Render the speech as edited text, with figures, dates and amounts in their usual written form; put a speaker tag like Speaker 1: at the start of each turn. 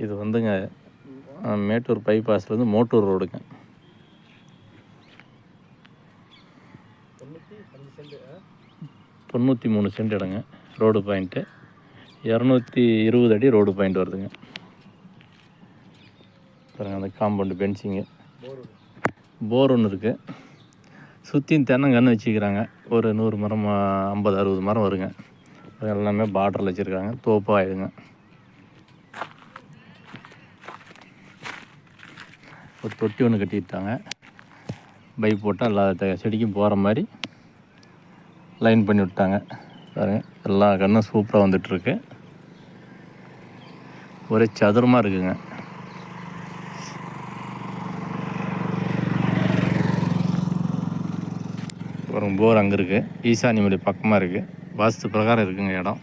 Speaker 1: இது வந்துங்க மேட்டூர் பைபாஸ்லேருந்து மோட்டூர் ரோடுங்க. 93 சென்ட் இடங்க. ரோடு பாயிண்ட்டு 220 அடி ரோடு பாயிண்ட் வருதுங்க. பாருங்கள் அந்த காம்பவுண்டு பென்சிங்கு, போர் ஒன்று இருக்குது. சுற்றியும் தென்னங்கன்று வச்சுக்கிறாங்க. ஒரு 100 மரம் 50-60 மரம் வருங்க. எல்லாமே பார்டரில் வச்சுருக்காங்க. தோப்பாக ஆயிடுங்க. ஒரு தொட்டி ஒன்று கட்டிட்டாங்க. பைப் போட்டால் எல்லா செடிக்கும் போகிற மாதிரி லைன் பண்ணி விட்டாங்க. பாருங்க எல்லா கன்றும் சூப்பராக வந்துட்டுருக்கு. ஒரே சதுரமாக இருக்குங்க. ஒரு போர் அங்கே இருக்குது. ஈசானி மலை பக்கமாக இருக்குது. வாஸ்து பிரகாரம் இருக்குங்க இடம்.